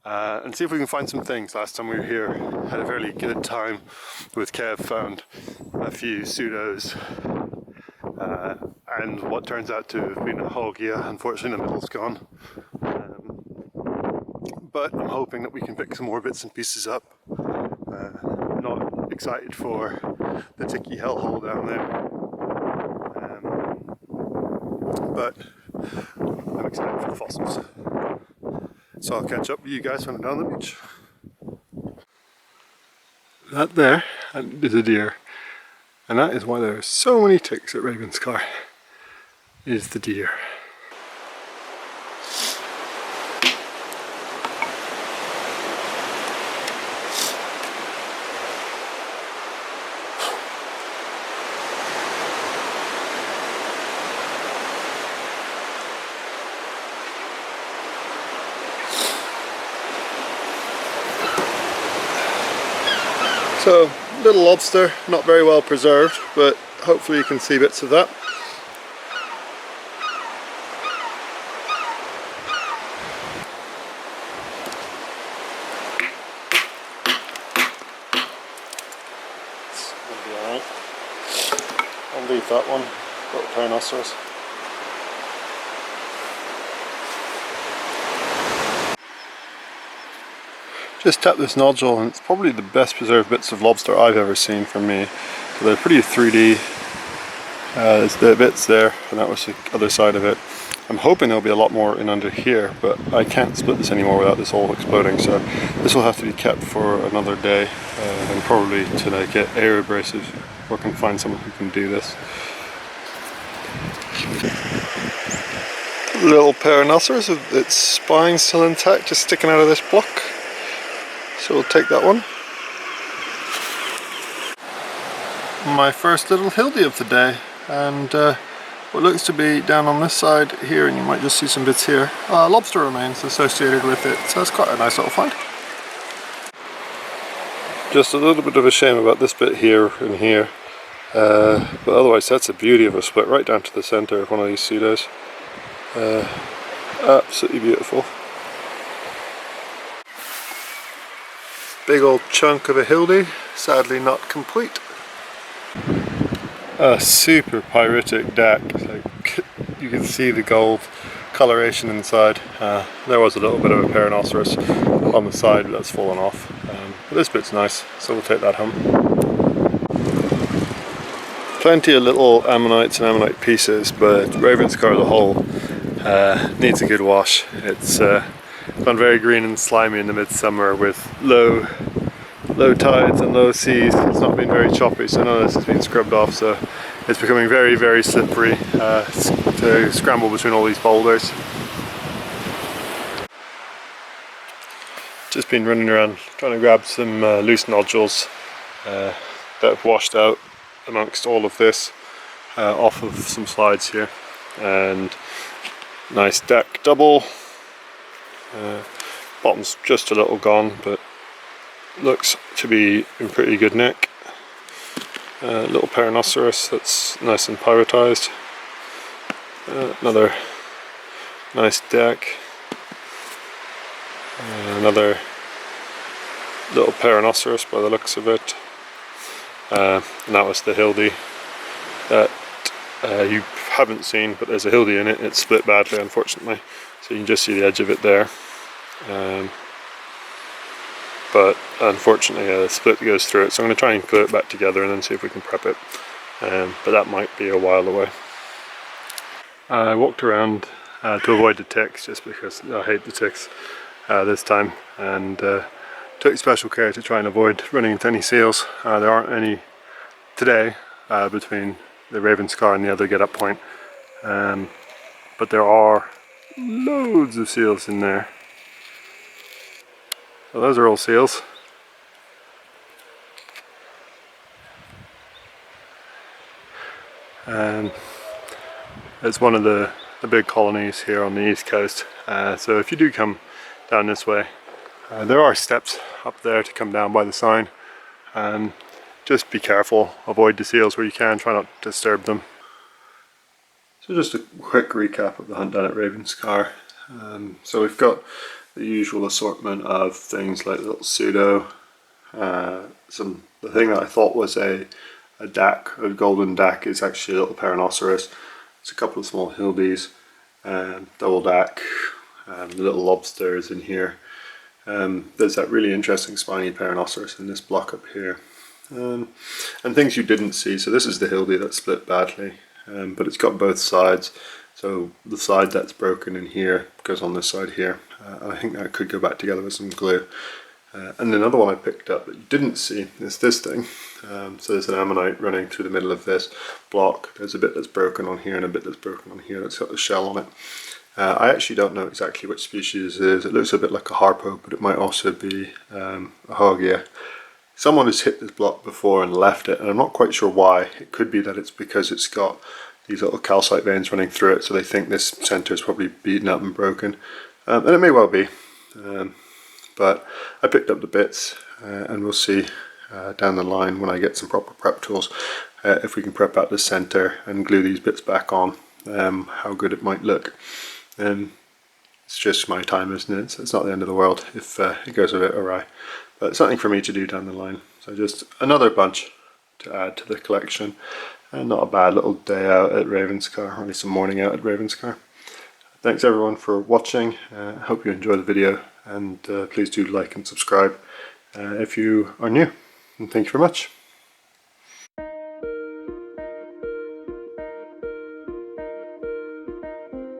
and see if we can find some things. Last time we were here, had a fairly good time with Kev, found a few pseudos, and what turns out to have been a Haugia. Unfortunately the middle's gone, but I'm hoping that we can pick some more bits and pieces up. I'm not excited for the ticky hellhole down there, but I'm excited for the fossils. So I'll catch up with you guys when I'm down the beach. That there is a deer, and that is why there are so many ticks at Ravenscar, is the deer. So, little lobster, not very well preserved, but hopefully you can see bits of that. It's going to be alright. I'll leave that one, little Peronoceras. Just tapped this nodule and it's probably the best preserved bits of lobster I've ever seen from me. So they're pretty 3D. There's the bits there, and that was the other side of it. I'm hoping there'll be a lot more in under here, but I can't split this anymore without this all exploding, so this will have to be kept for another day, and probably to get air abrasive, or can find someone who can do this. Little Peronoceras with its spine still intact, just sticking out of this block. So we'll take that one. My first little hildy of the day, and what looks to be down on this side here, and you might just see some bits here, lobster remains associated with it, so it's quite a nice little find. Just a little bit of a shame about this bit here and here, but otherwise that's a beauty of a split right down to the centre of one of these pseudos. Absolutely beautiful. Big old chunk of a hildy, sadly not complete. A super pyritic deck, like, you can see the gold coloration inside. There was a little bit of a Peronoceras on the side, but that's fallen off. But this bit's nice, so we'll take that home. Plenty of little ammonites and ammonite pieces, but Ravenscar as a whole needs a good wash. It's gone very green and slimy in the midsummer with low tides and low seas. It's not been very choppy, so none of this has been scrubbed off, so it's becoming very, very slippery to scramble between all these boulders. Just been running around trying to grab some loose nodules that have washed out amongst all of this off of some slides here, and nice deck double. Bottom's just a little gone, but looks to be in pretty good nick. Little Peronoceras that's nice and pyritized. Another nice deck. Another little Peronoceras by the looks of it. And that was the hildy that you haven't seen, but there's a hildy in it. It's split badly, unfortunately, so you can just see the edge of it there. But unfortunately the split goes through it, so I'm going to try and put it back together and then see if we can prep it, but that might be a while away. I walked around to avoid the ticks, just because I hate the ticks this time, and took special care to try and avoid running into any seals. There aren't any today between the Ravenscar and the other get up point, but there are loads of seals in there. So those are all seals. It's one of the big colonies here on the east coast. So if you do come down this way, there are steps up there to come down by the sign. Just be careful, avoid the seals where you can, try not to disturb them. So just a quick recap of the hunt down at Ravenscar. So we've got the usual assortment of things like little pseudo, the thing that I thought was a golden dac is actually a little Peronoceras. It's a couple of small hildies, double dac, little lobsters in here. There's that really interesting spiny Peronoceras in this block up here. And things you didn't see, so this is the hildy that split badly, but it's got both sides. So the side that's broken in here goes on this side here. I think that could go back together with some glue. And another one I picked up that you didn't see is this thing. So there's an ammonite running through the middle of this block. There's a bit that's broken on here and a bit that's broken on here that's got the shell on it. I actually don't know exactly which species it is. It looks a bit like a harpo, but it might also be a Haugia. Someone has hit this block before and left it, and I'm not quite sure why. It could be that it's because it's got these little calcite veins running through it, so they think this centre is probably beaten up and broken. And it may well be. But I picked up the bits, and we'll see down the line when I get some proper prep tools if we can prep out the centre and glue these bits back on, how good it might look. It's just my time, isn't it? So it's not the end of the world if it goes a bit awry. But it's something for me to do down the line. So just another bunch to add to the collection. And not a bad little day out at Ravenscar, or at least a morning out at Ravenscar. Thanks everyone for watching. I hope you enjoy the video, and please do like and subscribe if you are new. And thank you very much.